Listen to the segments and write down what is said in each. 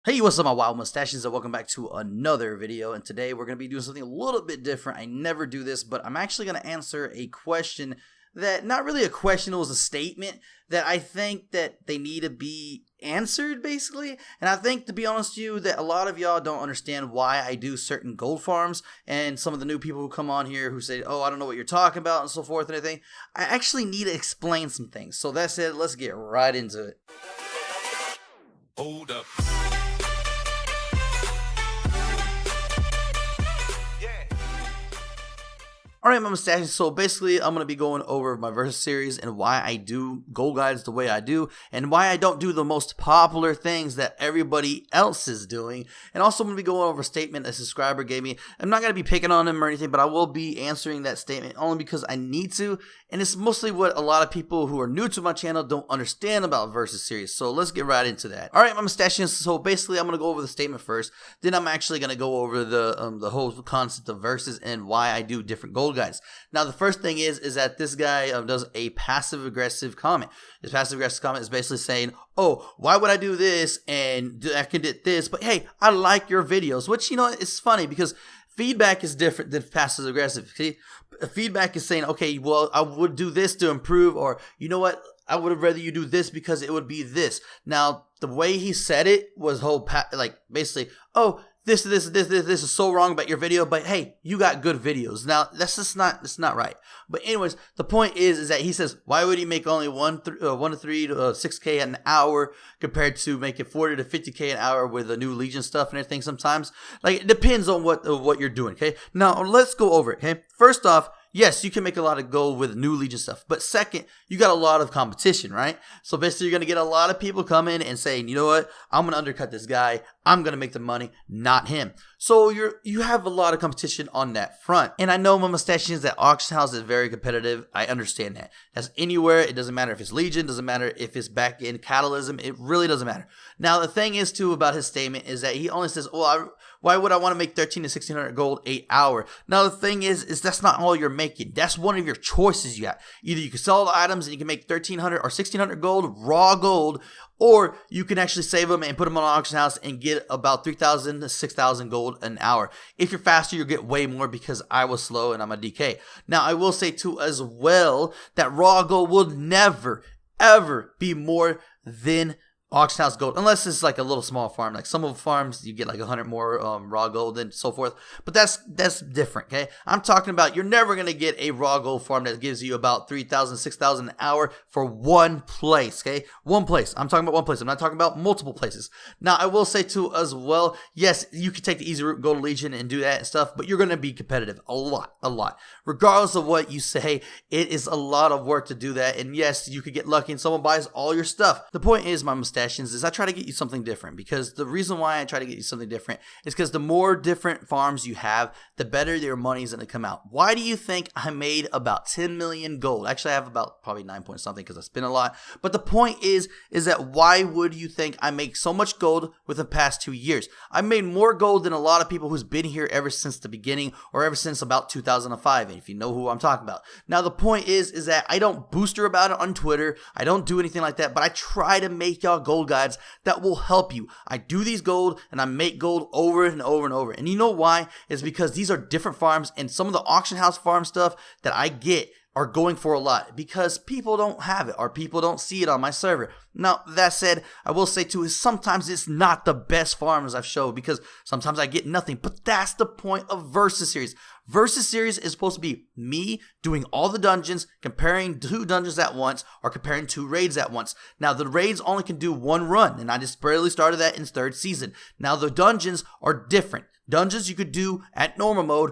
Hey, what's up my wild mustaches, and welcome back to another video. And today we're going to be doing something a little bit different. I never do this, but I'm actually going to answer a question that, not really a question, it was a statement that I think that they need to be answered, basically. And I think, to be honest with you, that a lot of y'all don't understand why I do certain gold farms, and some of the new people who come on here who say, oh, I don't know what you're talking about and so forth and everything. I actually need to explain some things. So that's it. Let's get right into it. Hold up. Alright, my mustaches, so basically I'm going to be going over my Versus series and why I do gold guides the way I do, and why I don't do the most popular things that everybody else is doing. And also I'm going to be going over a statement a subscriber gave me. I'm not going to be picking on him or anything, but I will be answering that statement only because I need to, and it's mostly what a lot of people who are new to my channel don't understand about Versus series. So let's get right into that. Alright, my mustaches, so basically I'm going to go over the statement first, then I'm actually going to go over the whole concept of Versus and why I do different gold guys. Now the first thing is that this guy does a passive aggressive comment. His passive aggressive comment is basically saying, oh, why would I do this and I can do this, but hey, I like your videos. Which, you know, it's funny because feedback is different than passive aggressive. See, feedback is saying, okay, well, I would do this to improve, or you know what, I would have rather you do this because it would be this. Now the way he said it was like basically, oh, this is so wrong about your video, but hey, you got good videos. Now that's just not right. But anyways, the point is that he says, why would he make only 1 to 3 to 6K an hour compared to making 40 to 50K an hour with the new Legion stuff and everything? Sometimes, like, it depends on what you're doing. Okay, now let's go over it. Okay, first off, yes, you can make a lot of gold with new Legion stuff. But second, you got a lot of competition, right? So basically, you're going to get a lot of people coming and saying, you know what, I'm going to undercut this guy. I'm going to make the money, not him. So you have a lot of competition on that front. And I know, my mustachians, that auction house is very competitive. I understand that. That's anywhere. It doesn't matter if it's Legion. Doesn't matter if it's back in Catalysm. It really doesn't matter. Now, the thing is, too, about his statement is that he only says, well, why would I want to make 13 to 1600 gold 8 hour? Now, the thing is that's not all you're making. That's one of your choices you got. Either you can sell the items and you can make 1300 or 1600 gold, raw gold, or you can actually save them and put them on an auction house and get about 3,000 to 6,000 gold an hour. If you're faster, you'll get way more because I was slow and I'm a DK. Now, I will say too as well that raw gold will never, ever be more than auction house gold, unless it's like a little small farm. Like some of the farms, you get like 100 more raw gold and so forth. But that's different, okay? I'm talking about you're never going to get a raw gold farm that gives you about 3,000, 6,000 an hour for one place, okay? One place. I'm talking about one place. I'm not talking about multiple places. Now, I will say too as well, yes, you can take the easy route, go to Legion and do that and stuff, but you're going to be competitive a lot. Regardless of what you say, it is a lot of work to do that. And yes, you could get lucky and someone buys all your stuff. The point is, my mustachians, is I try to get you something different, because the reason why I try to get you something different is because the more different farms you have, the better your money's going to come out. Why do you think I made about 10 million gold? Actually, I have about probably 9 point something because I spin a lot. But the point is that why would you think I make so much gold within the past 2 years? I made more gold than a lot of people who's been here ever since the beginning, or ever since about 2005, if you know who I'm talking about. Now, the point is that I don't booster about it on Twitter. I don't do anything like that, but I try to make y'all gold guides that will help you. I do these gold and I make gold over and over and over. And you know why? It's because these are different farms, and some of the auction house farm stuff that I get are going for a lot because people don't have it or people don't see it on my server. Now, that said, I will say too, is sometimes it's not the best farms I've showed, because sometimes I get nothing, but that's the point of Versus series. Versus series is supposed to be me doing all the dungeons, comparing 2 dungeons at once, or comparing 2 raids at once. Now, the raids only can do 1 run, and I just barely started that in 3rd season. Now, the dungeons are different. Dungeons you could do at normal mode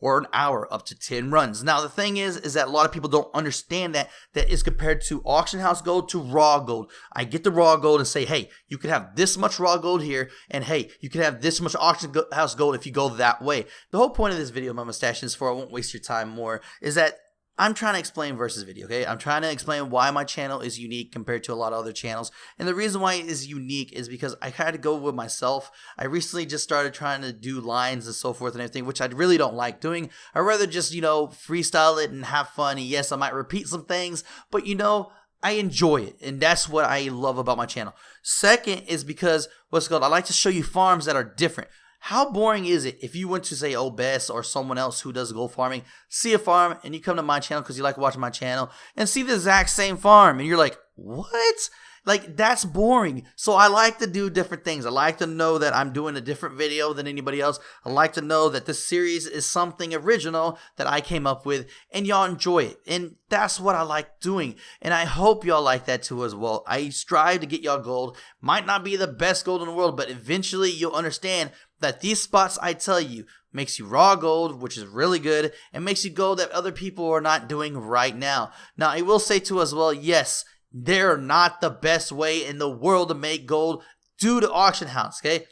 for an hour, up to 10 runs. Now, the thing is that a lot of people don't understand that is compared to auction house gold to raw gold. I get the raw gold and say, hey, you could have this much raw gold here, and hey, you can have this much auction house gold if you go that way. The whole point of this video, my mustachians, for I won't waste your time more, is that I'm trying to explain Versus video, okay? I'm trying to explain why my channel is unique compared to a lot of other channels. And the reason why it is unique is because I had to go with myself. I recently just started trying to do lines and so forth and everything, which I really don't like doing. I'd rather just, you know, freestyle it and have fun. And yes, I might repeat some things, but you know, I enjoy it, and that's what I love about my channel. Second is because I like to show you farms that are different. How boring is it if you went to, say, Obes or someone else who does gold farming, see a farm, and you come to my channel because you like watching my channel, and see the exact same farm, and you're like, what? Like, that's boring. So I like to do different things. I like to know that I'm doing a different video than anybody else. I like to know that this series is something original that I came up with, and y'all enjoy it. And that's what I like doing. And I hope y'all like that too as well. I strive to get y'all gold. Might not be the best gold in the world, but eventually you'll understand that these spots I tell you makes you raw gold, which is really good, and makes you gold that other people are not doing right now. Now, I will say too as well, yes, they're not the best way in the world to make gold due to auction house, okay?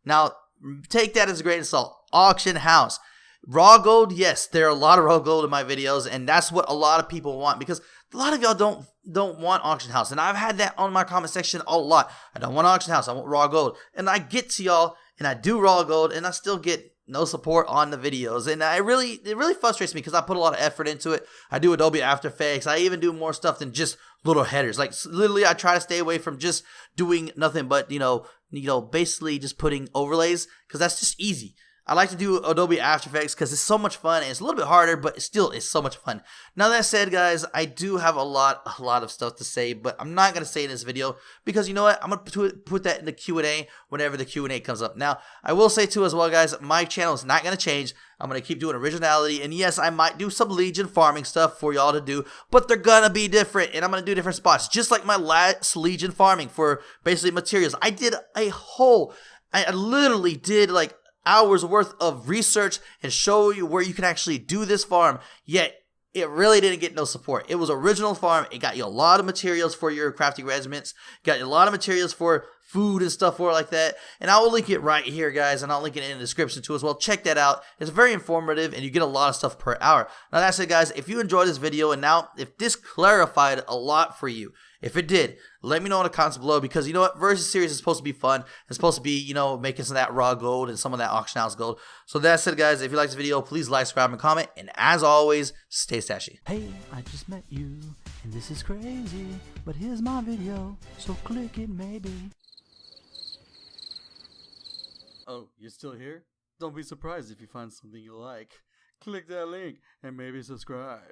Now, take that as a grain of salt. Auction house. Raw gold, yes, there are a lot of raw gold in my videos, and that's what a lot of people want, because a lot of y'all don't want auction house, and I've had that on my comment section a lot. I don't want auction house, I want raw gold. And I get to y'all, and I do raw gold, and I still get no support on the videos, and it really frustrates me because I put a lot of effort into it. I do Adobe After Effects. I even do more stuff than just little headers. Like, literally, I try to stay away from just doing nothing but basically just putting overlays, because that's just easy. I like to do Adobe After Effects because it's so much fun, and it's a little bit harder, but still it's so much fun. Now, that said, guys, I do have a lot of stuff to say, but I'm not going to say in this video because, you know what, I'm going to put that in the Q&A whenever the Q&A comes up. Now, I will say too as well, guys, my channel is not going to change. I'm going to keep doing originality, and yes, I might do some Legion farming stuff for y'all to do, but they're going to be different, and I'm going to do different spots, just like my last Legion farming for basically materials. I literally did like hours worth of research and show you where you can actually do this farm, yet it really didn't get no support. It was original farm. It got you a lot of materials for your crafting regiments, got you a lot of materials for food and stuff like that, and I will link it right here, guys, and I'll link it in the description too as well. Check that out. It's very informative, and you get a lot of stuff per hour. Now, that's it, guys. If you enjoyed this video, and now if this clarified a lot for you, if it did, let me know in the comments below, because you know what, Versus series is supposed to be fun. It's supposed to be, making some of that raw gold and some of that auction house gold. So that's it, guys. If you liked this video, please like, subscribe, and comment. And as always, stay stashy. Hey, I just met you, and this is crazy, but here's my video, so click it maybe. Oh, you're still here? Don't be surprised if you find something you like. Click that link and maybe subscribe.